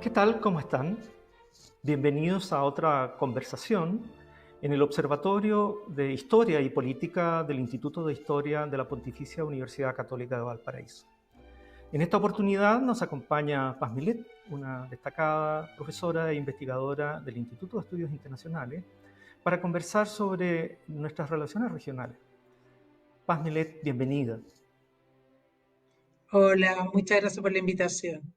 ¿Qué tal? ¿Cómo están? Bienvenidos a otra conversación en el Observatorio de Historia y Política del Instituto de Historia de la Pontificia Universidad Católica de Valparaíso. En esta oportunidad nos acompaña Paz Milet, una destacada profesora e investigadora del Instituto de Estudios Internacionales, para conversar sobre nuestras relaciones regionales. Paz Milet, bienvenida. Hola, muchas gracias por la invitación.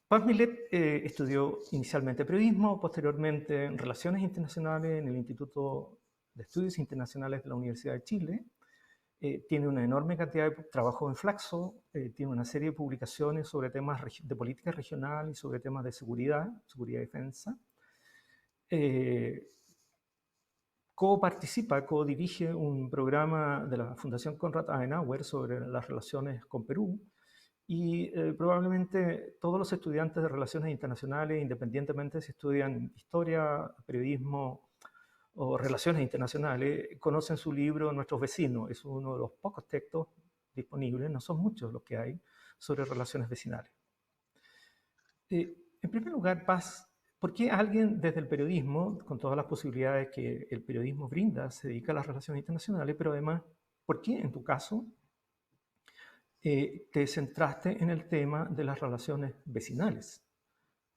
Paz Milet estudió inicialmente periodismo, posteriormente relaciones internacionales en el Instituto de Estudios Internacionales de la Universidad de Chile. Tiene una enorme cantidad de trabajo en Flaxo, tiene una serie de publicaciones sobre temas de política regional y sobre temas de seguridad y defensa. Co-dirige un programa de la Fundación Konrad Adenauer sobre las relaciones con Perú. Y probablemente todos los estudiantes de relaciones internacionales, independientemente si estudian historia, periodismo o relaciones internacionales, conocen su libro Nuestros vecinos. Es uno de los pocos textos disponibles, no son muchos los que hay, sobre relaciones vecinales. En primer lugar, Paz, ¿por qué alguien desde el periodismo, con todas las posibilidades que el periodismo brinda, se dedica a las relaciones internacionales, pero además, ¿por qué en tu caso te centraste en el tema de las relaciones vecinales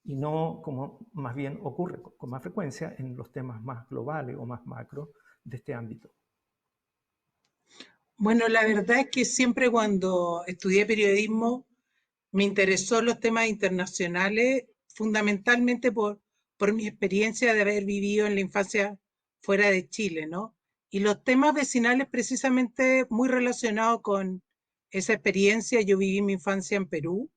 y no como más bien ocurre con más frecuencia en los temas más globales o más macro de este ámbito? Bueno, la verdad es que siempre cuando estudié periodismo me interesó los temas internacionales, fundamentalmente por mi experiencia de haber vivido en la infancia fuera de Chile, ¿no? Y los temas vecinales precisamente muy relacionados con esa experiencia. Yo viví mi infancia en Perú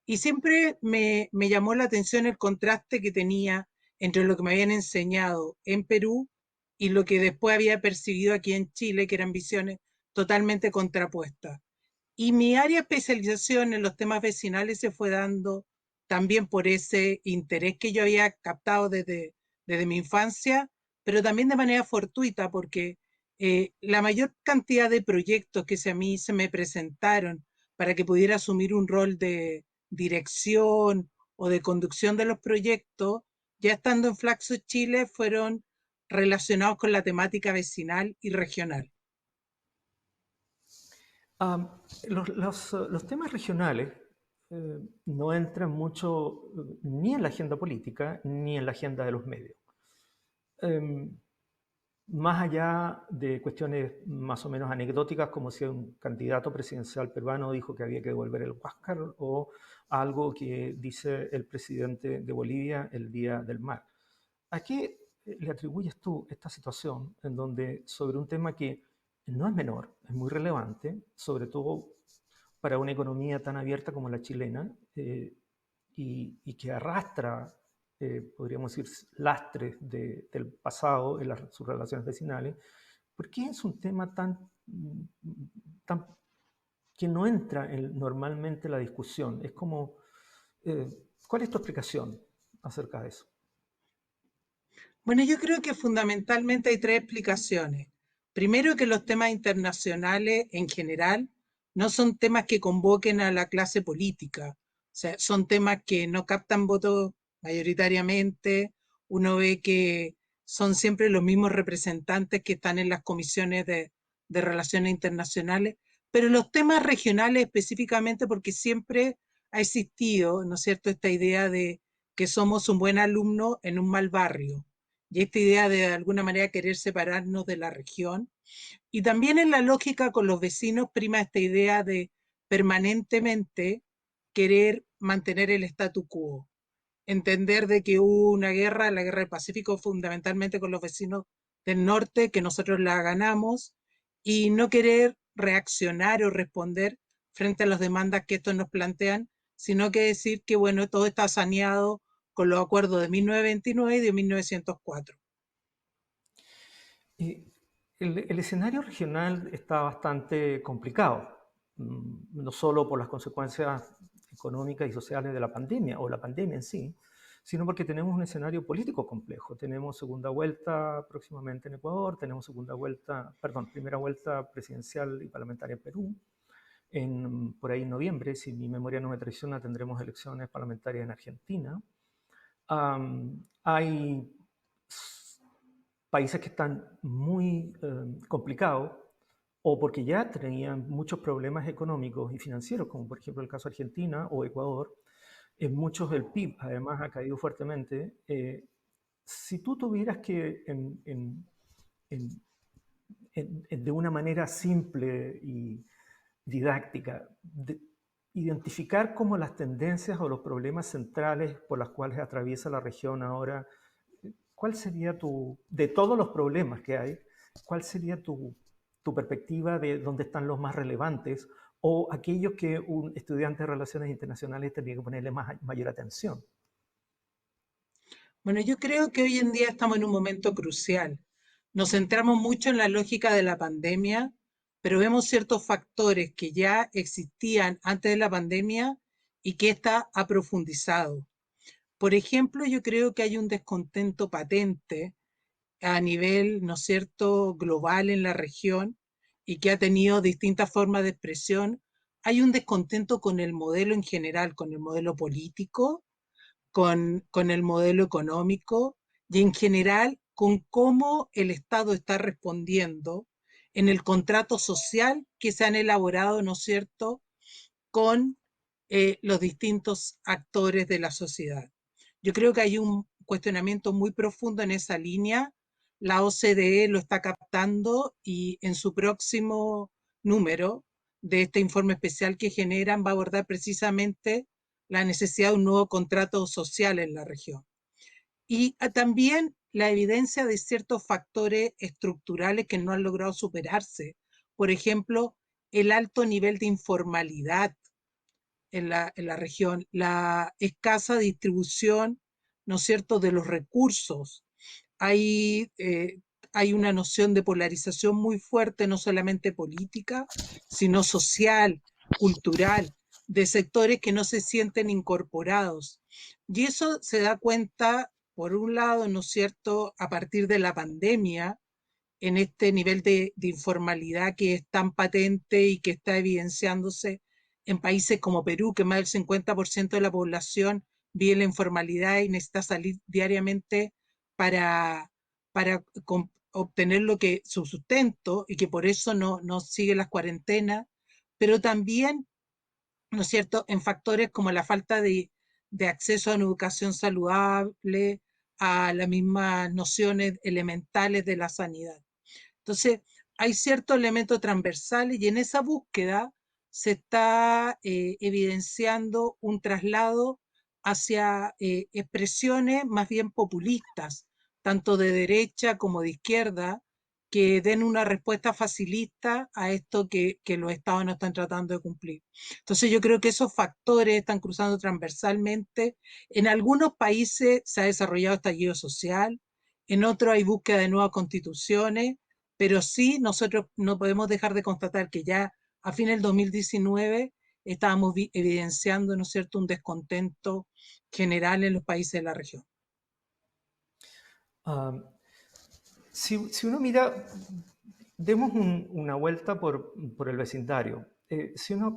y siempre me llamó la atención el contraste que tenía entre lo que me habían enseñado en Perú y lo que después había percibido aquí en Chile, que eran visiones totalmente contrapuestas. Y mi área de especialización en los temas vecinales se fue dando también por ese interés que yo había captado desde mi infancia, pero también de manera fortuita, porque la mayor cantidad de proyectos que a mí se me presentaron para que pudiera asumir un rol de dirección o de conducción de los proyectos, ya estando en Flaxo Chile, fueron relacionados con la temática vecinal y regional. Los temas regionales no entran mucho ni en la agenda política ni en la agenda de los medios. Em, Más allá de cuestiones más o menos anecdóticas, como si un candidato presidencial peruano dijo que había que devolver el Huáscar, o algo que dice el presidente de Bolivia el Día del Mar. ¿A qué le atribuyes tú esta situación en donde sobre un tema que no es menor, es muy relevante, sobre todo para una economía tan abierta como la chilena, y que arrastra, podríamos decir, lastres del pasado en sus relaciones vecinales? ¿Por qué es un tema tan que no entra normalmente en la discusión? Es como, eh, ¿cuál es tu explicación acerca de eso? Bueno, yo creo que fundamentalmente hay tres explicaciones. Primero, que los temas internacionales en general no son temas que convoquen a la clase política, o sea, son temas que no captan votos mayoritariamente. Uno ve que son siempre los mismos representantes que están en las comisiones de relaciones internacionales, pero los temas regionales específicamente porque siempre ha existido, ¿no es cierto?, esta idea de que somos un buen alumno en un mal barrio y esta idea de alguna manera querer separarnos de la región. Y también en la lógica con los vecinos prima esta idea de permanentemente querer mantener el statu quo. Entender de que hubo una guerra, la guerra del Pacífico, fundamentalmente con los vecinos del norte, que nosotros la ganamos, y no querer reaccionar o responder frente a las demandas que estos nos plantean, sino que decir que, bueno, todo está saneado con los acuerdos de 1929 y de 1904. Y el escenario regional está bastante complicado, no solo por las consecuencias económicas y sociales de la pandemia, o la pandemia en sí, sino porque tenemos un escenario político complejo. Tenemos segunda vuelta próximamente en Ecuador, tenemos primera vuelta presidencial y parlamentaria en Perú. por ahí en noviembre, si mi memoria no me traiciona, tendremos elecciones parlamentarias en Argentina. Hay países que están muy complicados o porque ya tenían muchos problemas económicos y financieros, como por ejemplo el caso de Argentina o Ecuador. En muchos el PIB además ha caído fuertemente. Si tú tuvieras que, en, de una manera simple y didáctica, identificar como las tendencias o los problemas centrales por los cuales atraviesa la región ahora, ¿cuál sería de todos los problemas que hay, cuál sería tu perspectiva de dónde están los más relevantes o aquellos que un estudiante de relaciones internacionales tendría que ponerle mayor atención? Bueno, yo creo que hoy en día estamos en un momento crucial. Nos centramos mucho en la lógica de la pandemia, pero vemos ciertos factores que ya existían antes de la pandemia y que esta ha profundizado. Por ejemplo, yo creo que hay un descontento patente a nivel, ¿no es cierto?, global en la región y que ha tenido distintas formas de expresión. Hay un descontento con el modelo en general, con el modelo político, con el modelo económico y en general con cómo el Estado está respondiendo en el contrato social que se han elaborado, ¿no es cierto?, con los distintos actores de la sociedad. Yo creo que hay un cuestionamiento muy profundo en esa línea. La OCDE lo está captando y en su próximo número de este informe especial que generan va a abordar precisamente la necesidad de un nuevo contrato social en la región. Y también la evidencia de ciertos factores estructurales que no han logrado superarse. Por ejemplo, el alto nivel de informalidad en la región, la escasa distribución, ¿no es cierto?, de los recursos. Hay, hay una noción de polarización muy fuerte, no solamente política, sino social, cultural, de sectores que no se sienten incorporados. Y eso se da cuenta, por un lado, ¿no es cierto?, a partir de la pandemia, en este nivel de informalidad que es tan patente y que está evidenciándose en países como Perú, que más del 50% de la población vive en la informalidad y necesita salir diariamente para, para obtener lo que su sustento y que por eso no sigue las cuarentenas, pero también, ¿no es cierto?, en factores como la falta de acceso a una educación saludable, a las mismas nociones elementales de la sanidad. Entonces, hay ciertos elementos transversales y en esa búsqueda se está evidenciando un traslado hacia expresiones más bien populistas, tanto de derecha como de izquierda, que den una respuesta facilista a esto que los estados no están tratando de cumplir. Entonces yo creo que esos factores están cruzando transversalmente. En algunos países se ha desarrollado estallido social, en otros hay búsqueda de nuevas constituciones, pero sí nosotros no podemos dejar de constatar que ya a fin del 2019 estábamos evidenciando, ¿no es cierto?, un descontento general en los países de la región. Um, si uno mira, demos una vuelta por el vecindario.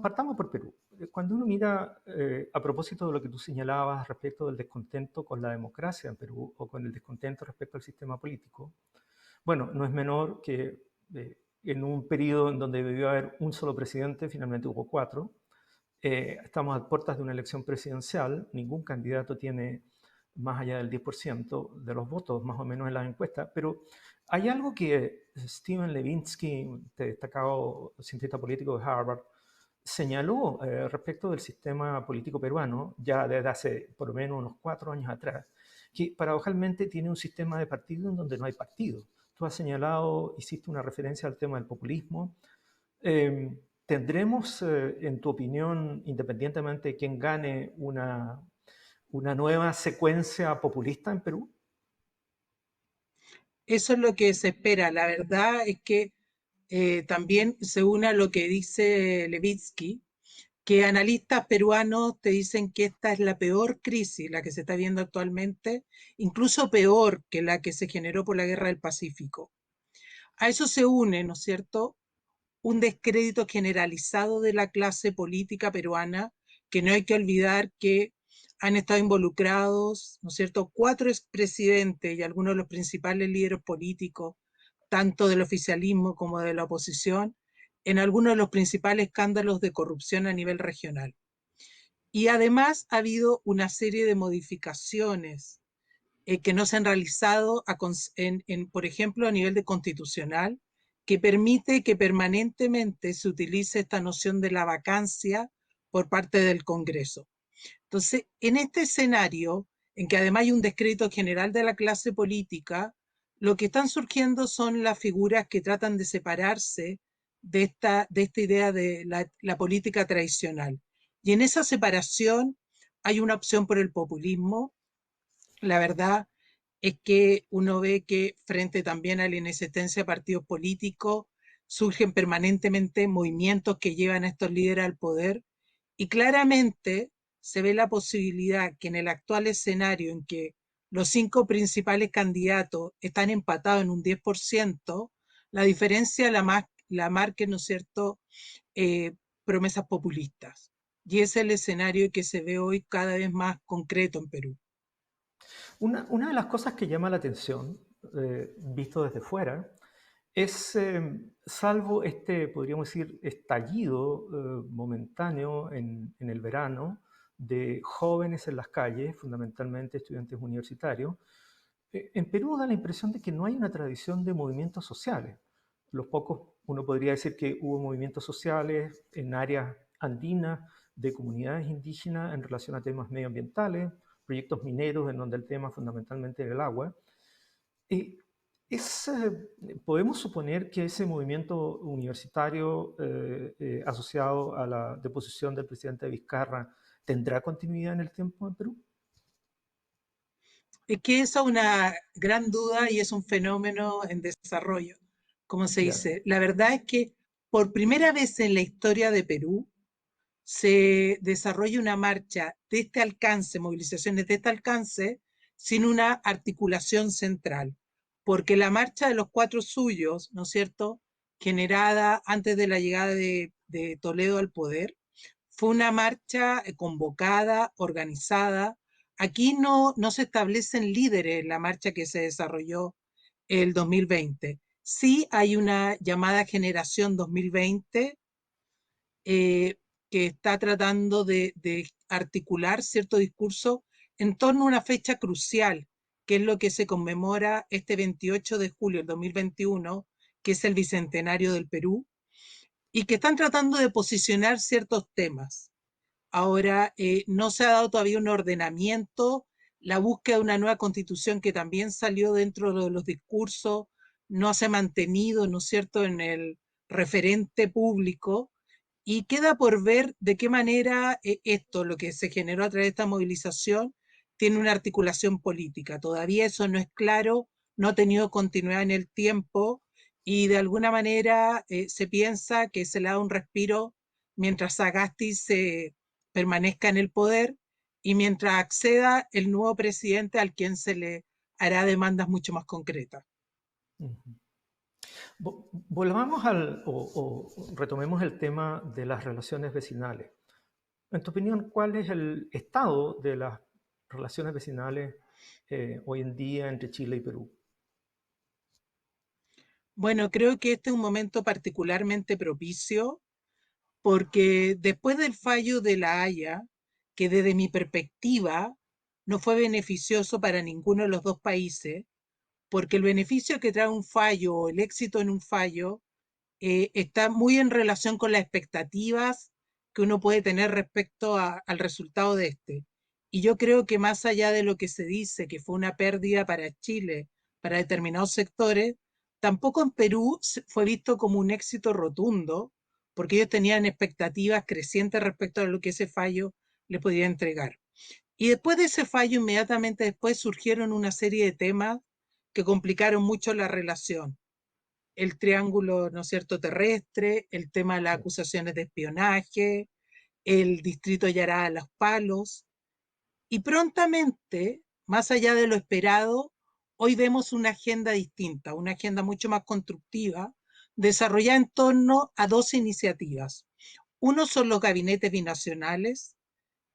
Partamos por Perú. Cuando uno mira, a propósito de lo que tú señalabas respecto del descontento con la democracia en Perú o con el descontento respecto al sistema político, bueno, no es menor que en un periodo en donde debió haber un solo presidente, finalmente hubo cuatro. Estamos a puertas de una elección presidencial, ningún candidato tiene más allá del 10% de los votos, más o menos en las encuestas, pero hay algo que Steven Levinsky, destacado cientista político de Harvard, señaló respecto del sistema político peruano, ya desde hace por lo menos unos 4 años atrás, que paradojalmente tiene un sistema de partido en donde no hay partido. Tú has señalado, hiciste una referencia al tema del populismo. ¿Tendremos, en tu opinión, independientemente de quién gane, una nueva secuencia populista en Perú? Eso es lo que se espera. La verdad es que también se une a lo que dice Levitsky, que analistas peruanos te dicen que esta es la peor crisis, la que se está viendo actualmente, incluso peor que la que se generó por la Guerra del Pacífico. A eso se une, ¿no es cierto?, un descrédito generalizado de la clase política peruana, que no hay que olvidar que han estado involucrados, ¿no es cierto?, 4 expresidentes y algunos de los principales líderes políticos, tanto del oficialismo como de la oposición, en algunos de los principales escándalos de corrupción a nivel regional. Y además ha habido una serie de modificaciones que no se han realizado, por ejemplo, a nivel de constitucional, que permite que permanentemente se utilice esta noción de la vacancia por parte del Congreso. Entonces, en este escenario, en que además hay un descrédito general de la clase política, lo que están surgiendo son las figuras que tratan de separarse de esta idea de la política tradicional. Y en esa separación hay una opción por el populismo. La verdad es que uno ve que frente también a la inexistencia de partidos políticos, surgen permanentemente movimientos que llevan a estos líderes al poder y claramente se ve la posibilidad que en el actual escenario en que los 5 principales candidatos están empatados en un 10%, la diferencia la marquen, ¿no es cierto?, eh, promesas populistas. Y ese es el escenario que se ve hoy cada vez más concreto en Perú. Una de las cosas que llama la atención, visto desde fuera, es, salvo este, podríamos decir, estallido momentáneo en el verano de jóvenes en las calles, fundamentalmente estudiantes universitarios, en Perú da la impresión de que no hay una tradición de movimientos sociales. Los pocos, uno podría decir que hubo movimientos sociales en áreas andinas de comunidades indígenas en relación a temas medioambientales, proyectos mineros en donde el tema fundamentalmente era el agua. Eh, ¿Podemos suponer que ese movimiento universitario asociado a la deposición del presidente Vizcarra tendrá continuidad en el tiempo en Perú? Es que esa es una gran duda y es un fenómeno en desarrollo, como se Ya. dice. La verdad es que por primera vez en la historia de Perú se desarrolla una marcha de este alcance, movilizaciones de este alcance, sin una articulación central, porque la marcha de los 4 suyos, ¿no es cierto?, generada antes de la llegada de Toledo al poder, fue una marcha convocada, organizada. Aquí no se establecen líderes en la marcha que se desarrolló el 2020. Sí hay una llamada Generación 2020 eh, que está tratando de articular cierto discurso en torno a una fecha crucial, que es lo que se conmemora este 28 de julio del 2021, que es el Bicentenario del Perú, y que están tratando de posicionar ciertos temas. Ahora, no se ha dado todavía un ordenamiento, la búsqueda de una nueva constitución que también salió dentro de los discursos, no se ha mantenido, ¿no es cierto?, en el referente público, y queda por ver de qué manera esto, lo que se generó a través de esta movilización, tiene una articulación política. Todavía eso no es claro, no ha tenido continuidad en el tiempo y de alguna manera se piensa que se le da un respiro mientras Sagasti se permanezca en el poder y mientras acceda el nuevo presidente al quien se le hará demandas mucho más concretas. Ujú. Volvamos o retomemos el tema de las relaciones vecinales. En tu opinión, ¿cuál es el estado de las relaciones vecinales hoy en día entre Chile y Perú? Bueno, creo que este es un momento particularmente propicio porque después del fallo de La Haya, que desde mi perspectiva no fue beneficioso para ninguno de los dos países, porque el beneficio que trae un fallo o el éxito en un fallo está muy en relación con las expectativas que uno puede tener respecto al resultado de este. Y yo creo que más allá de lo que se dice que fue una pérdida para Chile, para determinados sectores, tampoco en Perú fue visto como un éxito rotundo, porque ellos tenían expectativas crecientes respecto a lo que ese fallo les podía entregar. Y después de ese fallo, inmediatamente después surgieron una serie de temas que complicaron mucho la relación. El triángulo, ¿no es cierto?, terrestre, el tema de las acusaciones de espionaje, el distrito Yará a Los Palos, y prontamente, más allá de lo esperado, hoy vemos una agenda distinta, una agenda mucho más constructiva, desarrollada en torno a dos iniciativas. Uno son los gabinetes binacionales.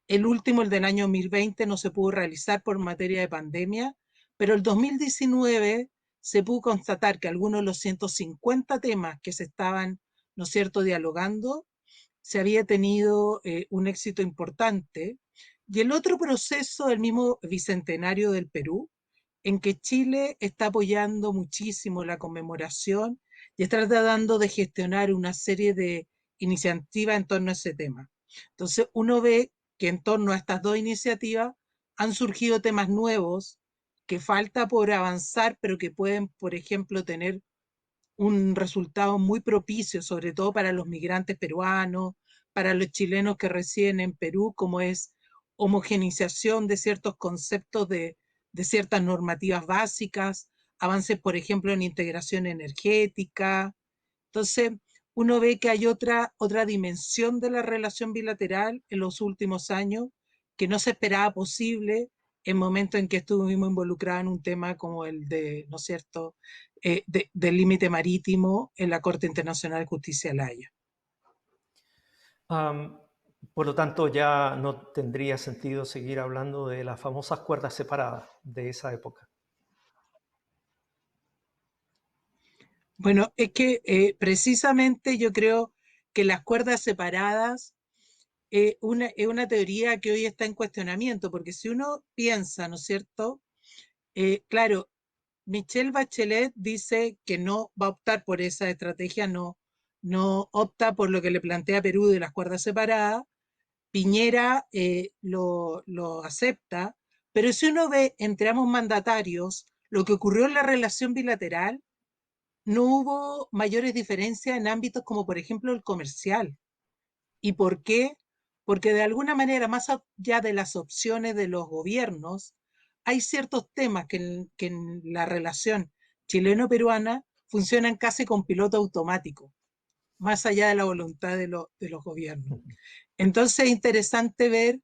El último, el del año 2020, no se pudo realizar por materia de pandemia, pero el 2019 se pudo constatar que algunos de los 150 temas que se estaban, ¿no es cierto?, dialogando, se había tenido un éxito importante. Y el otro proceso, el mismo bicentenario del Perú, en que Chile está apoyando muchísimo la conmemoración y está tratando de gestionar una serie de iniciativas en torno a ese tema. Entonces uno ve que en torno a estas dos iniciativas han surgido temas nuevos que falta por avanzar, pero que pueden, por ejemplo, tener un resultado muy propicio, sobre todo para los migrantes peruanos, para los chilenos que residen en Perú, como es homogenización de ciertos conceptos de ciertas normativas básicas, avances, por ejemplo, en integración energética. Entonces, uno ve que hay otra dimensión de la relación bilateral en los últimos años que no se esperaba posible en momentos en que estuvimos involucrados en un tema como el de, ¿no es cierto?, del límite marítimo en la Corte Internacional de Justicia de La Haya. Am, por lo tanto, ya no tendría sentido seguir hablando de las famosas cuerdas separadas de esa época. Bueno, es que precisamente yo creo que las cuerdas separadas es una teoría que hoy está en cuestionamiento, porque si uno piensa, ¿no es cierto? Claro, Michelle Bachelet dice que no va a optar por esa estrategia, no opta por lo que le plantea Perú de las cuerdas separadas. Piñera lo acepta, pero si uno ve entre ambos mandatarios lo que ocurrió en la relación bilateral, no hubo mayores diferencias en ámbitos como por ejemplo el comercial. ¿Y por qué? Porque de alguna manera, más allá de las opciones de los gobiernos, hay ciertos temas que en la relación chileno-peruana funcionan casi con piloto automático, más allá de la voluntad de los gobiernos. Entonces es interesante ver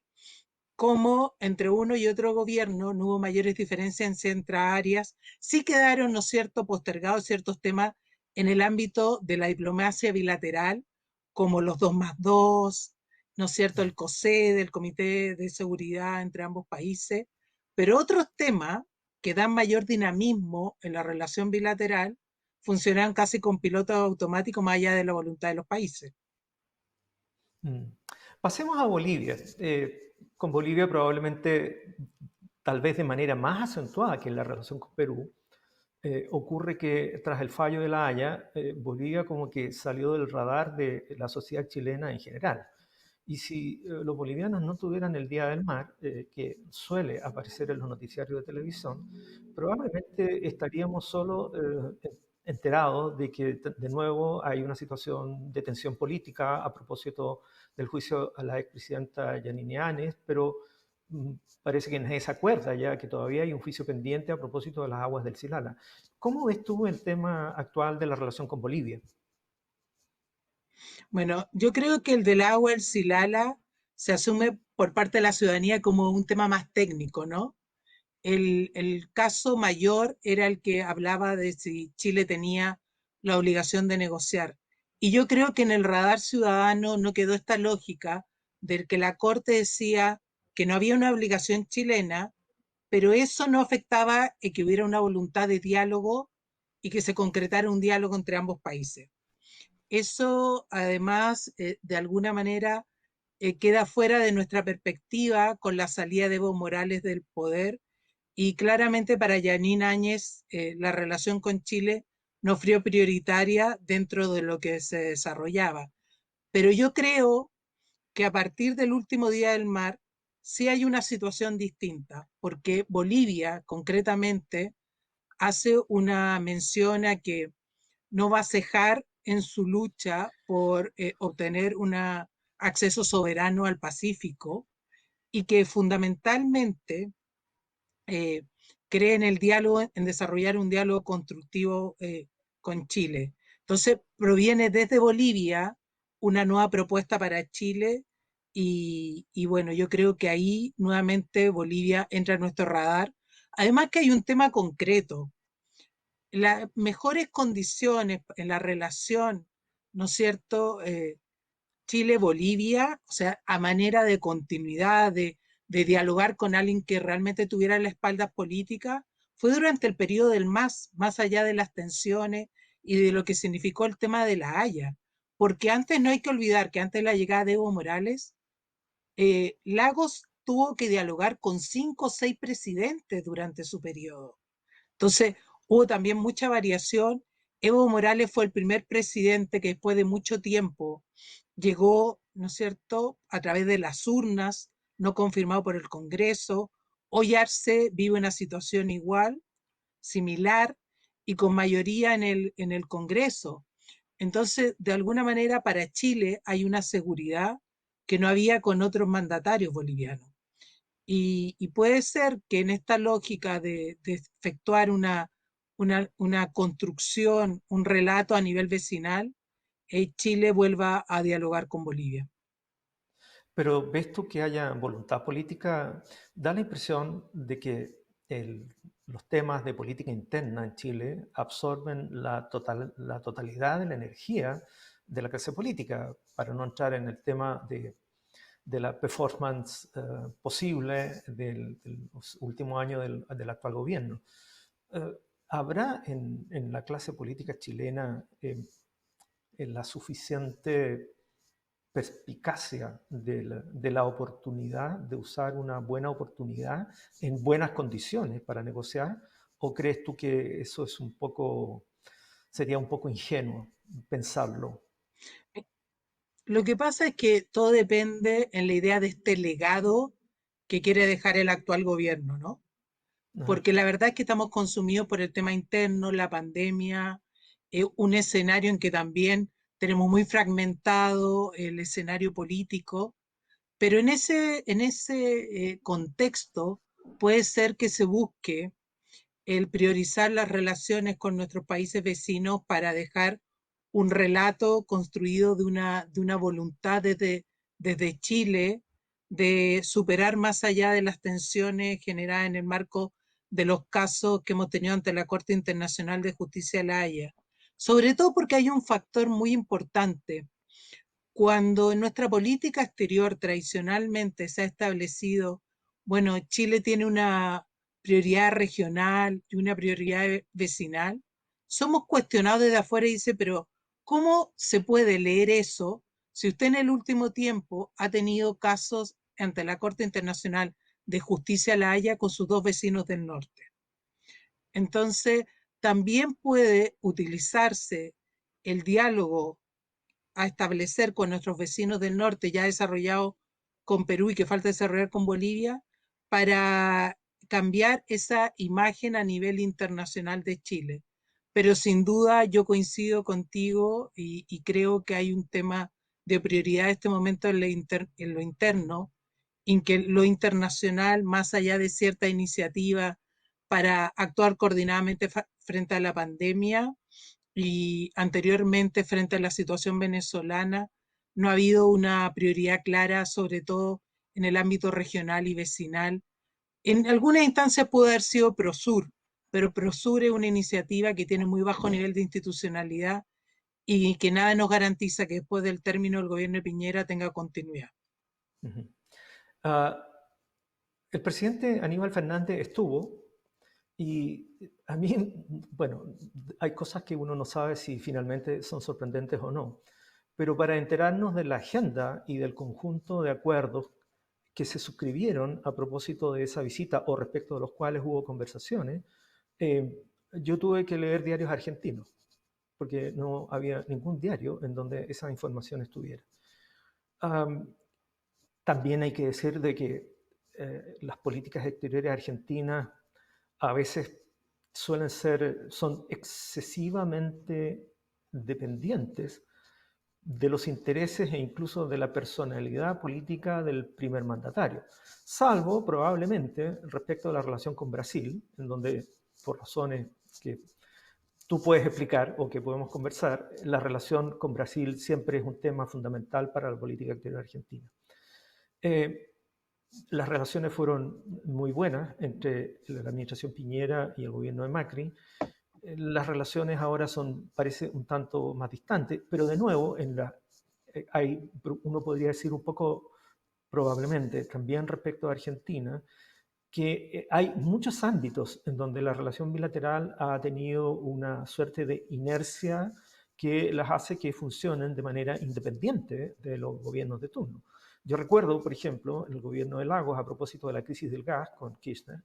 cómo entre uno y otro gobierno no hubo mayores diferencias en ciertas áreas, sí quedaron, ¿no es cierto?, postergados ciertos temas en el ámbito de la diplomacia bilateral, como los 2+2, ¿no es cierto?, el COSED, el Comité de Seguridad entre ambos países, pero otros temas que dan mayor dinamismo en la relación bilateral funcionan casi con piloto automático más allá de la voluntad de los países. Mm. Pasemos a Bolivia. Con Bolivia probablemente, tal vez de manera más acentuada que en la relación con Perú, ocurre que tras el fallo de La Haya, Bolivia como que salió del radar de la sociedad chilena en general. Y si los bolivianos no tuvieran el Día del Mar, que suele aparecer en los noticiarios de televisión, probablemente estaríamos solo enterados de que de nuevo hay una situación de tensión política a propósito del juicio a la expresidenta Yanine Áñez, pero mm, parece que nadie se acuerda ya que todavía hay un juicio pendiente a propósito de las aguas del Silala. ¿Cómo ves tú el tema actual de la relación con Bolivia? Bueno, yo creo que el del agua, el Silala, se asume por parte de la ciudadanía como un tema más técnico, ¿no? El caso mayor era el que hablaba de si Chile tenía la obligación de negociar. Y yo creo que en el radar ciudadano no quedó esta lógica de que la Corte decía que no había una obligación chilena, pero eso no afectaba que hubiera una voluntad de diálogo y que se concretara un diálogo entre ambos países. Eso, además, de alguna manera, queda fuera de nuestra perspectiva con la salida de Evo Morales del poder y claramente para Yanine Áñez la relación con Chile no fue prioritaria dentro de lo que se desarrollaba. Pero yo creo que a partir del último día del mar sí hay una situación distinta, porque Bolivia concretamente hace una mención a que no va a cejar en su lucha por obtener un acceso soberano al Pacífico y que fundamentalmente eh, cree en el diálogo, en desarrollar un diálogo constructivo con Chile. Entonces, proviene desde Bolivia una nueva propuesta para Chile y bueno, yo creo que ahí nuevamente Bolivia entra a nuestro radar. Además que hay un tema concreto. las mejores condiciones en la relación, ¿no es cierto? Chile-Bolivia, o sea, a manera de continuidad, de dialogar con alguien que realmente tuviera la espalda política, fue durante el periodo del MAS, más allá de las tensiones y de lo que significó el tema de la Haya. Porque antes no hay que olvidar que antes de la llegada de Evo Morales, Lagos tuvo que dialogar con 5 o 6 presidentes durante su periodo. Entonces, hubo también mucha variación. Evo Morales fue el primer presidente que después de mucho tiempo llegó, ¿no es cierto?, a través de las urnas, no confirmado por el Congreso. Hoy Arce vive una situación igual, similar, y con mayoría en el Congreso. Entonces, de alguna manera, para Chile hay una seguridad que no había con otros mandatarios bolivianos. Y puede ser que en esta lógica de efectuar una construcción, un relato a nivel vecinal, Chile vuelva a dialogar con Bolivia. Pero ¿ves tú que haya voluntad política? Da la impresión de que los temas de política interna en Chile absorben la totalidad de la energía de la clase política, para no entrar en el tema de la performance posible de los últimos años del actual gobierno. Eh, ¿Habrá en la clase política chilena la suficiente perspicacia de la oportunidad, de usar una buena oportunidad en buenas condiciones para negociar? ¿O crees tú que eso es sería un poco ingenuo pensarlo? Lo que pasa es que todo depende en la idea de este legado que quiere dejar el actual gobierno, ¿no? Ajá. Porque la verdad es que estamos consumidos por el tema interno, la pandemia, un escenario en que también tenemos muy fragmentado el escenario político, pero en ese contexto puede ser que se busque el priorizar las relaciones con nuestros países vecinos para dejar un relato construido de una voluntad desde Chile de superar más allá de las tensiones generadas en el marco de los casos que hemos tenido ante la Corte Internacional de Justicia de la Haya. Sobre todo porque hay un factor muy importante. Cuando en nuestra política exterior tradicionalmente se ha establecido, bueno, Chile tiene una prioridad regional y una prioridad vecinal, somos cuestionados desde afuera y dice, pero ¿cómo se puede leer eso si usted en el último tiempo ha tenido casos ante la Corte Internacional de Justicia La Haya con sus dos vecinos del norte? Entonces, también puede utilizarse el diálogo a establecer con nuestros vecinos del norte, ya desarrollado con Perú y que falta desarrollar con Bolivia, para cambiar esa imagen a nivel internacional de Chile. Pero sin duda yo coincido contigo y creo que hay un tema de prioridad en este momento en lo interno, en que lo internacional, más allá de cierta iniciativa para actuar coordinadamente frente a la pandemia, y anteriormente frente a la situación venezolana no ha habido una prioridad clara, sobre todo en el ámbito regional y vecinal. En algunas instancias puede haber sido Prosur, pero Prosur es una iniciativa que tiene muy bajo nivel de institucionalidad y que nada nos garantiza que después del término del gobierno de Piñera tenga continuidad. Ujú. Ah, el presidente Aníbal Fernández estuvo y a mí, bueno, hay cosas que uno no sabe si finalmente son sorprendentes o no, pero para enterarnos de la agenda y del conjunto de acuerdos que se suscribieron a propósito de esa visita o respecto de los cuales hubo conversaciones, yo tuve que leer diarios argentinos, porque no había ningún diario en donde esa información estuviera. Um, También hay que decir de que las políticas exteriores argentinas a veces son excesivamente dependientes de los intereses e incluso de la personalidad política del primer mandatario, salvo probablemente respecto a la relación con Brasil, en donde por razones que tú puedes explicar o que podemos conversar, la relación con Brasil siempre es un tema fundamental para la política exterior argentina. Eh, las relaciones fueron muy buenas entre la administración Piñera y el gobierno de Macri, las relaciones ahora parece un tanto más distantes, pero de nuevo, uno podría decir un poco probablemente también respecto a Argentina, que hay muchos ámbitos en donde la relación bilateral ha tenido una suerte de inercia que las hace que funcionen de manera independiente de los gobiernos de turno. Yo recuerdo, por ejemplo, en el gobierno de Lagos, a propósito de la crisis del gas con Kirchner,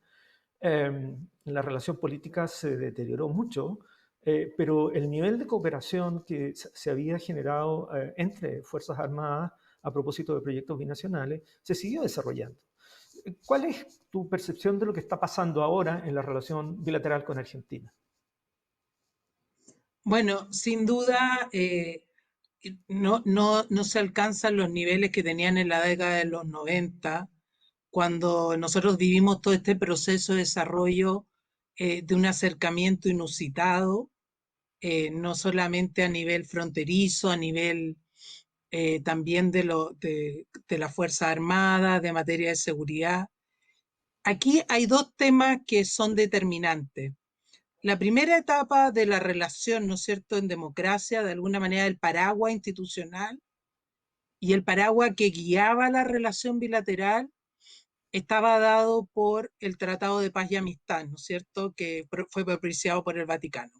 la relación política se deterioró mucho, pero el nivel de cooperación que se había generado entre Fuerzas Armadas a propósito de proyectos binacionales se siguió desarrollando. ¿Cuál es tu percepción de lo que está pasando ahora en la relación bilateral con Argentina? Bueno, sin duda no se alcanzan los niveles que tenían en la década de los 90, cuando nosotros vivimos todo este proceso de desarrollo de un acercamiento inusitado, no solamente a nivel fronterizo, a nivel también de la Fuerza Armada, de materia de seguridad. Aquí hay dos temas que son determinantes. La primera etapa de la relación, ¿no es cierto?, en democracia, de alguna manera el paraguas institucional y el paraguas que guiaba la relación bilateral estaba dado por el Tratado de Paz y Amistad, ¿no es cierto?, que fue propiciado por el Vaticano.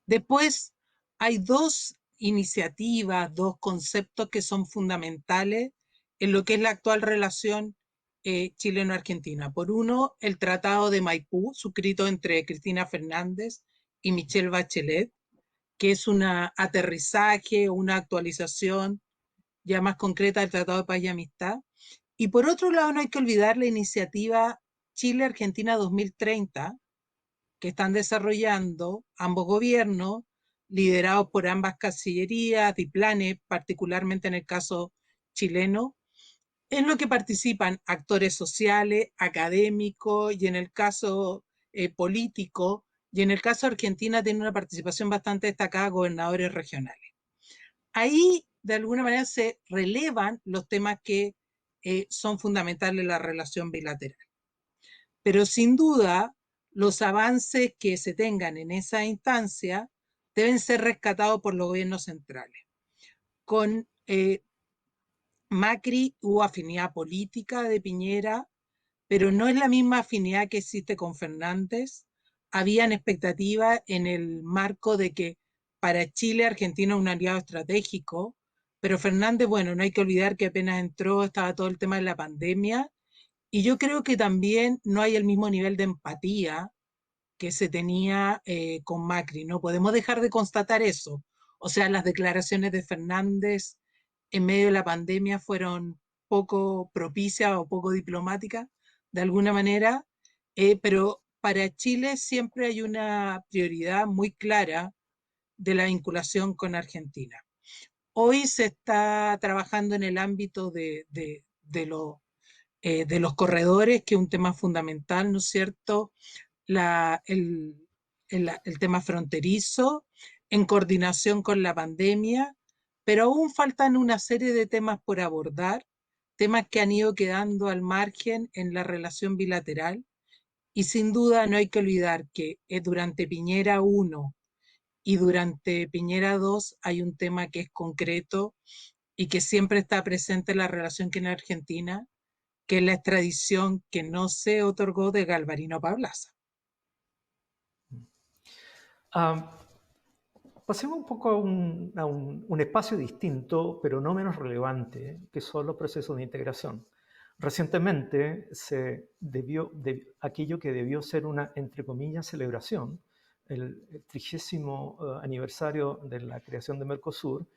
Después hay dos iniciativas, dos conceptos que son fundamentales en lo que es la actual relación chileno-argentina. Por uno, el Tratado de Maipú, suscrito entre Cristina Fernández y Michelle Bachelet, que es un aterrizaje, una actualización ya más concreta del Tratado de Paz y Amistad. Y por otro lado, no hay que olvidar la iniciativa Chile-Argentina 2030, que están desarrollando ambos gobiernos, liderados por ambas cancillerías, DIPLANE, particularmente en el caso chileno, en lo que participan actores sociales, académicos y en el caso político, y en el caso de Argentina tiene una participación bastante destacada gobernadores regionales. Ahí, de alguna manera, se relevan los temas que son fundamentales en la relación bilateral. Pero sin duda, los avances que se tengan en esa instancia deben ser rescatados por los gobiernos centrales. Con Macri hubo afinidad política de Piñera, pero no es la misma afinidad que existe con Fernández. Habían expectativas en el marco de que para Chile Argentina es un aliado estratégico, pero Fernández, bueno, no hay que olvidar que apenas entró estaba todo el tema de la pandemia y yo creo que también no hay el mismo nivel de empatía que se tenía con Macri. No podemos dejar de constatar eso. O sea, las declaraciones de Fernández en medio de la pandemia fueron poco propicias o poco diplomáticas, de alguna manera, pero para Chile siempre hay una prioridad muy clara de la vinculación con Argentina. Hoy se está trabajando en el ámbito de los corredores, que es un tema fundamental, ¿no es cierto? La, el tema fronterizo, en coordinación con la pandemia, pero aún faltan una serie de temas por abordar, temas que han ido quedando al margen en la relación bilateral. Y sin duda no hay que olvidar que durante Piñera 1 y durante Piñera 2 hay un tema que es concreto y que siempre está presente en la relación que en Argentina, que es la extradición que no se otorgó de Galvarino Pablaza. Pasemos un poco a un espacio distinto, pero no menos relevante, que son los procesos de integración. Recientemente aquello que debió ser una, entre comillas, celebración, el 30º aniversario de la creación de Mercosur,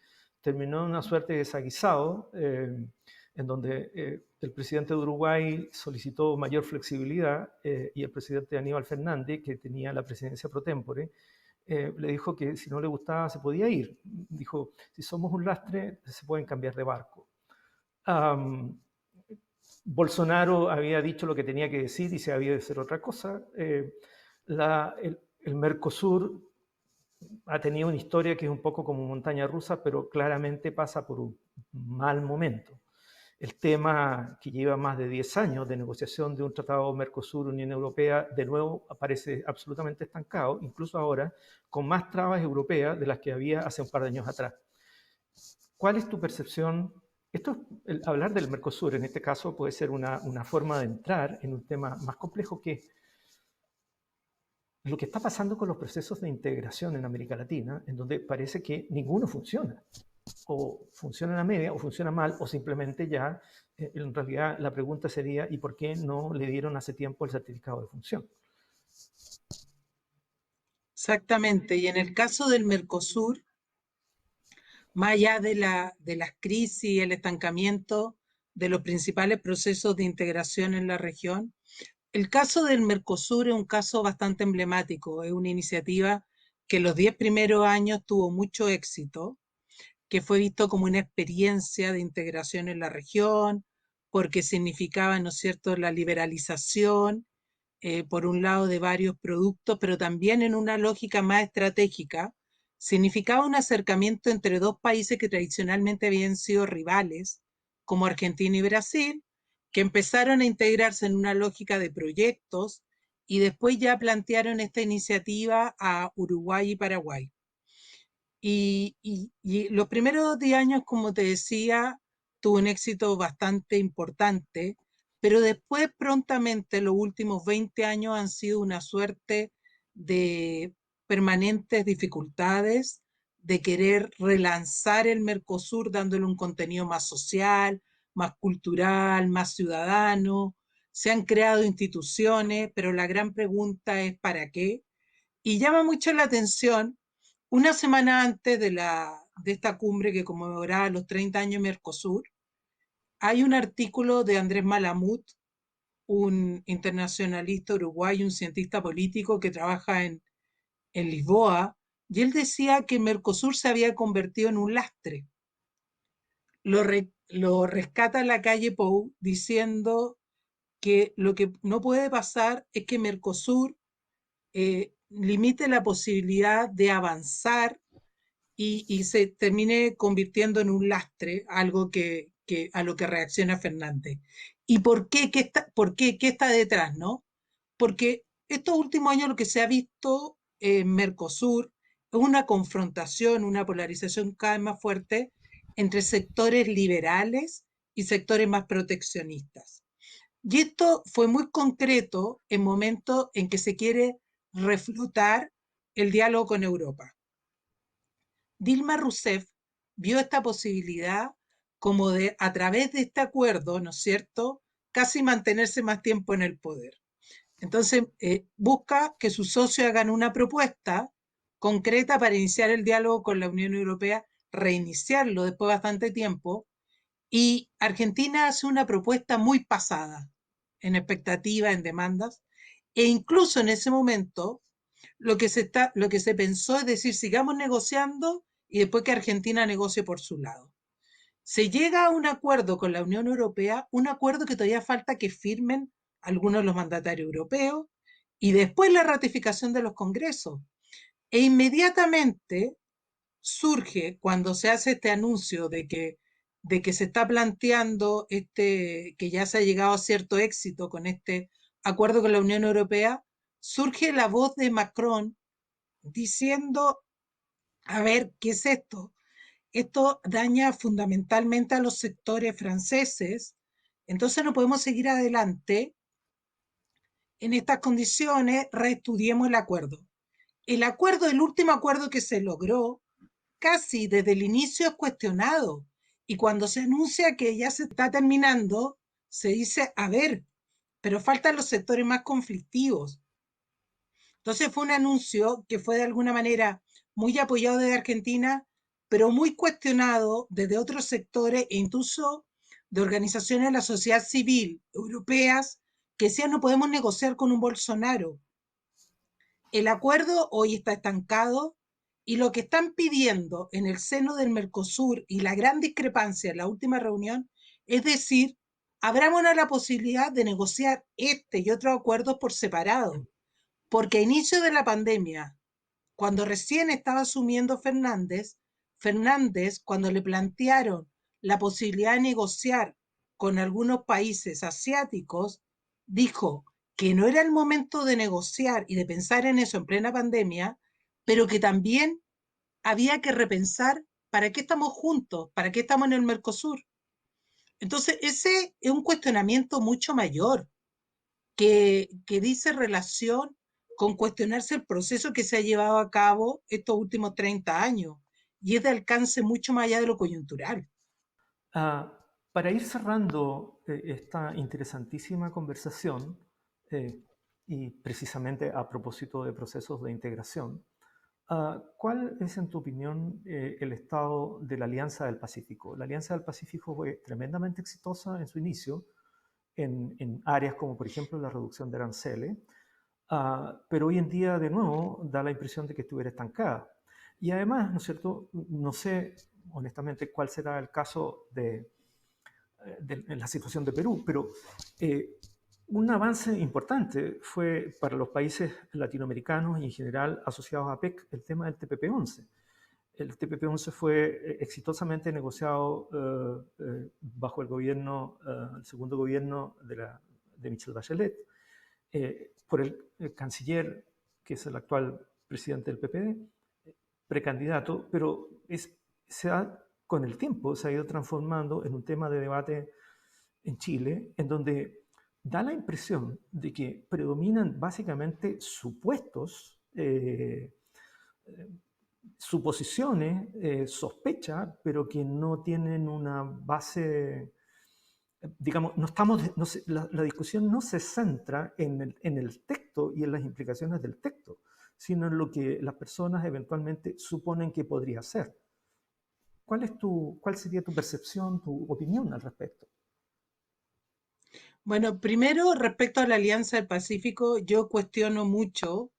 terminó en una suerte de desaguisado, en donde el presidente de Uruguay solicitó mayor flexibilidad y el presidente Aníbal Fernández, que tenía la presidencia pro tempore, le dijo que si no le gustaba se podía ir. Dijo, si somos un lastre, se pueden cambiar de barco. Bolsonaro había dicho lo que tenía que decir y se había de hacer otra cosa. El Mercosur ha tenido una historia que es un poco como montaña rusa, pero claramente pasa por un mal momento. El tema que lleva más de 10 años de negociación de un tratado Mercosur-Unión Europea, de nuevo aparece absolutamente estancado, incluso ahora, con más trabas europeas de las que había hace un par de años atrás. ¿Cuál es tu percepción? Hablar del Mercosur en este caso puede ser una forma de entrar en un tema más complejo que lo que está pasando con los procesos de integración en América Latina, en donde parece que ninguno funciona. O funciona a la media, o funciona mal, o simplemente ya, en realidad la pregunta sería, ¿y por qué no le dieron hace tiempo el certificado de función? Exactamente. Y en el caso del Mercosur, más allá de las crisis y el estancamiento de los principales procesos de integración en la región, el caso del Mercosur es un caso bastante emblemático. Es una iniciativa que en los 10 primeros años tuvo mucho éxito, que fue visto como una experiencia de integración en la región, porque significaba, ¿no es cierto?, la liberalización, por un lado, de varios productos, pero también en una lógica más estratégica, significaba un acercamiento entre dos países que tradicionalmente habían sido rivales, como Argentina y Brasil, que empezaron a integrarse en una lógica de proyectos y después ya plantearon esta iniciativa a Uruguay y Paraguay. Y los primeros 10 años, como te decía, tuvo un éxito bastante importante, pero después prontamente los últimos 20 años han sido una suerte de permanentes dificultades, de querer relanzar el Mercosur dándole un contenido más social, más cultural, más ciudadano. Se han creado instituciones, pero la gran pregunta es ¿para qué? Y llama mucho la atención, una semana antes de esta cumbre que conmemoraba los 30 años de Mercosur, hay un artículo de Andrés Malamud, un internacionalista uruguayo, un cientista político que trabaja en Lisboa, y él decía que Mercosur se había convertido en un lastre. Lo rescata la calle Pou diciendo que lo que no puede pasar es que Mercosur limite la posibilidad de avanzar y se termine convirtiendo en un lastre, algo que a lo que reacciona Fernández. ¿Y por qué? ¿Por qué? ¿Qué está detrás? ¿No? Porque estos últimos años lo que se ha visto en Mercosur es una confrontación, una polarización cada vez más fuerte entre sectores liberales y sectores más proteccionistas. Y esto fue muy concreto en momentos en que se quiere reflotar el diálogo con Europa. Dilma Rousseff vio esta posibilidad como de, a través de este acuerdo, ¿no es cierto?, casi mantenerse más tiempo en el poder. Entonces, busca que sus socios hagan una propuesta concreta para iniciar el diálogo con la Unión Europea, reiniciarlo después de bastante tiempo, y Argentina hace una propuesta muy pasada en expectativas, en demandas, e incluso en ese momento lo que se pensó es decir, sigamos negociando y después que Argentina negocie por su lado. Se llega a un acuerdo con la Unión Europea, un acuerdo que todavía falta que firmen algunos de los mandatarios europeos y después la ratificación de los congresos. E inmediatamente surge, cuando se hace este anuncio de que se está planteando que ya se ha llegado a cierto éxito con este acuerdo con la Unión Europea, surge la voz de Macron diciendo, a ver, ¿qué es esto? Esto daña fundamentalmente a los sectores franceses, entonces no podemos seguir adelante en estas condiciones, reestudiemos el acuerdo. El acuerdo, el último acuerdo que se logró, casi desde el inicio es cuestionado. Y cuando se anuncia que ya se está terminando, se dice, a ver, pero faltan los sectores más conflictivos. Entonces fue un anuncio que fue de alguna manera muy apoyado desde Argentina, pero muy cuestionado desde otros sectores e incluso de organizaciones de la sociedad civil europeas que decían no podemos negociar con un Bolsonaro. El acuerdo hoy está estancado y lo que están pidiendo en el seno del Mercosur y la gran discrepancia en la última reunión es decir, abrámonos la posibilidad de negociar este y otros acuerdos por separado, porque a inicio de la pandemia, cuando recién estaba asumiendo Fernández, cuando le plantearon la posibilidad de negociar con algunos países asiáticos, dijo que no era el momento de negociar y de pensar en eso en plena pandemia, pero que también había que repensar para qué estamos juntos, para qué estamos en el Mercosur. Entonces, ese es un cuestionamiento mucho mayor que dice relación con cuestionarse el proceso que se ha llevado a cabo estos últimos 30 años y es de alcance mucho más allá de lo coyuntural. Ah, para ir cerrando esta interesantísima conversación, eh, y precisamente a propósito de procesos de integración, ¿cuál es, en tu opinión, el estado de la Alianza del Pacífico? La Alianza del Pacífico fue tremendamente exitosa en su inicio, en áreas como, por ejemplo, la reducción de aranceles, pero hoy en día, de nuevo, da la impresión de que estuviera estancada. Y además, ¿no es cierto? No sé, honestamente, cuál será el caso de la situación de Perú, pero eh, un avance importante fue para los países latinoamericanos y en general asociados a PEC el tema del TPP-11. El TPP-11 fue exitosamente negociado bajo el gobierno, el segundo gobierno de Michelle Bachelet, por el canciller, que es el actual presidente del PPD, precandidato, pero con el tiempo se ha ido transformando en un tema de debate en Chile, en donde da la impresión de que predominan básicamente supuestos, suposiciones, sospechas, pero que no tienen una base, digamos, no estamos, no se, la discusión no se centra en el texto y en las implicaciones del texto, sino en lo que las personas eventualmente suponen que podría ser. ¿Cuál sería tu percepción, tu opinión al respecto? Bueno, primero, respecto a la Alianza del Pacífico, yo cuestiono mucho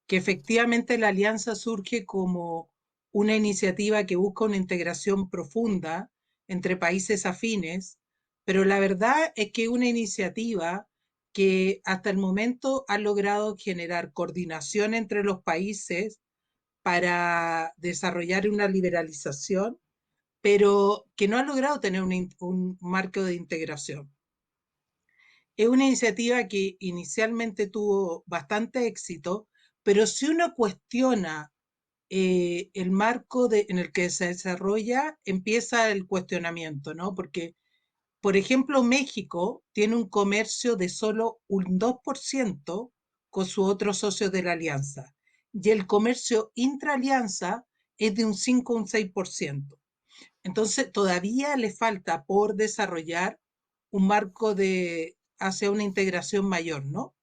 que efectivamente la alianza surge como una iniciativa que busca una integración profunda entre países afines, pero la verdad es que es una iniciativa que hasta el momento ha logrado generar coordinación entre los países para desarrollar una liberalización, pero que no ha logrado tener un marco de integración. Es una iniciativa que inicialmente tuvo bastante éxito, pero si uno cuestiona el marco en el que se desarrolla, empieza el cuestionamiento, ¿no? Porque, por ejemplo, México tiene un comercio de solo un 2% con sus otros socios de la alianza, y el comercio intraalianza es de un 5 o un 6%. Entonces, todavía le falta por desarrollar un marco hacia una integración mayor, ¿no?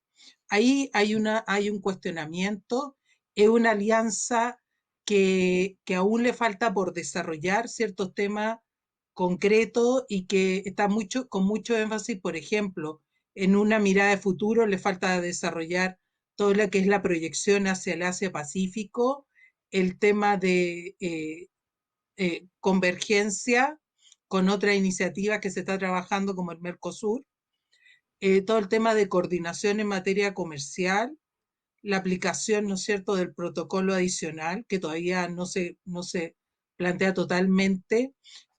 Ahí hay un cuestionamiento, es una alianza que aún le falta por desarrollar ciertos temas concretos y que está con mucho énfasis, por ejemplo, en una mirada de futuro le falta desarrollar todo lo que es la proyección hacia el Asia-Pacífico, el tema de convergencia con otra iniciativa que se está trabajando como el Mercosur, todo el tema de coordinación en materia comercial, la aplicación, ¿no es cierto?, del protocolo adicional, que todavía no se plantea totalmente,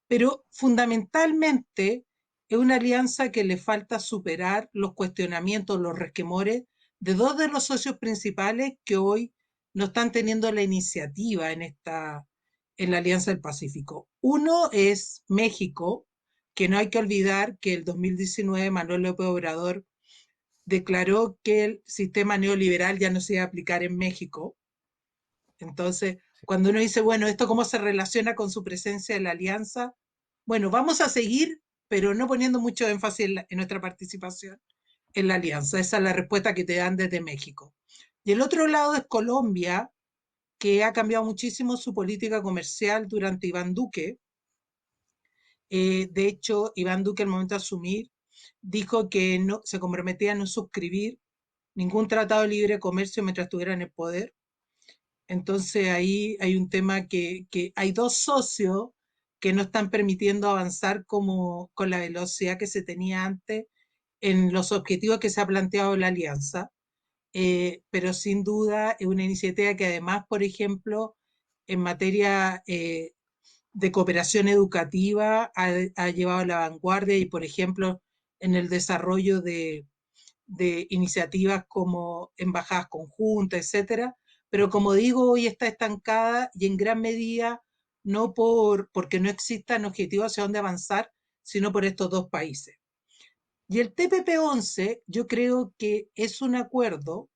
pero fundamentalmente es una alianza que le falta superar los cuestionamientos, los resquemores de dos de los socios principales que hoy no están teniendo la iniciativa en la Alianza del Pacífico. Uno es México, que no hay que olvidar que el 2019 Manuel López Obrador declaró que el sistema neoliberal ya no se iba a aplicar en México. Entonces, Sí. cuando uno dice, bueno, ¿esto cómo se relaciona con su presencia en la alianza? Bueno, vamos a seguir, pero no poniendo mucho énfasis en nuestra participación en la alianza. Esa es la respuesta que te dan desde México. Y el otro lado es Colombia, que ha cambiado muchísimo su política comercial durante Iván Duque. De hecho, Iván Duque, al momento de asumir, dijo que no, se comprometía a no suscribir ningún tratado de libre comercio mientras estuviera en el poder. Entonces ahí hay un tema que hay dos socios que no están permitiendo avanzar con la velocidad que se tenía antes en los objetivos que se ha planteado la alianza. Pero sin duda es una iniciativa que además, por ejemplo, en materia de cooperación educativa ha llevado a la vanguardia y, por ejemplo, en el desarrollo de iniciativas como embajadas conjuntas, etcétera, pero como digo, hoy está estancada y en gran medida no porque no existan objetivos hacia dónde avanzar, sino por estos dos países. Y el TPP-11 yo creo que es un acuerdo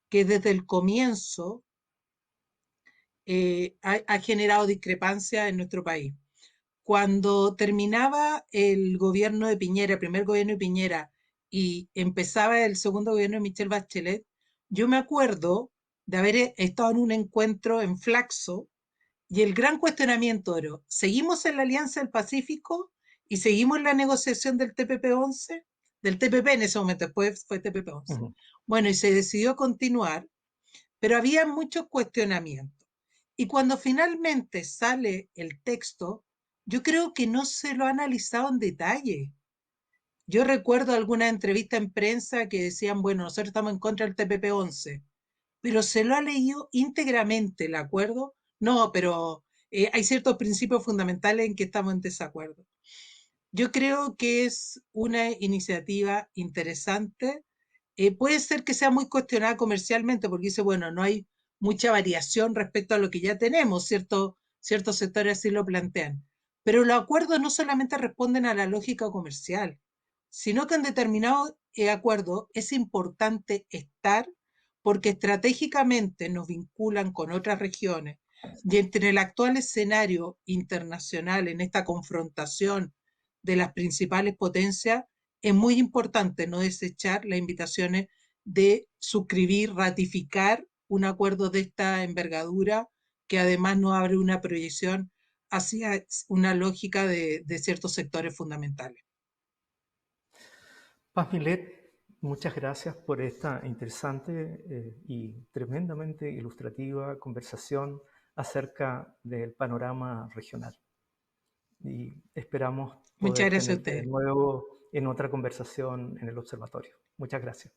que desde el comienzo ha generado discrepancia en nuestro país. Cuando terminaba el gobierno de Piñera, el primer gobierno de Piñera, y empezaba el segundo gobierno de Michelle Bachelet, yo me acuerdo de haber estado en un encuentro en Flaxo y el gran cuestionamiento era, ¿seguimos en la Alianza del Pacífico y seguimos en la negociación del TPP-11? Del TPP en ese momento, después fue TPP-11. Ujú. Bueno, y se decidió continuar, pero había muchos cuestionamientos. Y cuando finalmente sale el texto, yo creo que no se lo ha analizado en detalle. Yo recuerdo alguna entrevista en prensa que decían, bueno, nosotros estamos en contra del TPP-11, pero se lo ha leído íntegramente el acuerdo. No, pero hay ciertos principios fundamentales en que estamos en desacuerdo. Yo creo que es una iniciativa interesante. Puede ser que sea muy cuestionada comercialmente porque dice, bueno, no hay mucha variación respecto a lo que ya tenemos, ciertos sectores así lo plantean. Pero los acuerdos no solamente responden a la lógica comercial, sino que en determinado acuerdo es importante estar porque estratégicamente nos vinculan con otras regiones y entre el actual escenario internacional en esta confrontación de las principales potencias, es muy importante no desechar las invitaciones de suscribir, ratificar un acuerdo de esta envergadura que además nos abre una proyección hacia una lógica de ciertos sectores fundamentales. Paz Milet, muchas gracias por esta interesante y tremendamente ilustrativa conversación acerca del panorama regional. Y esperamos Muchas poder gracias a tenerte de ustedes. nuevo en otra conversación en el observatorio. Muchas gracias.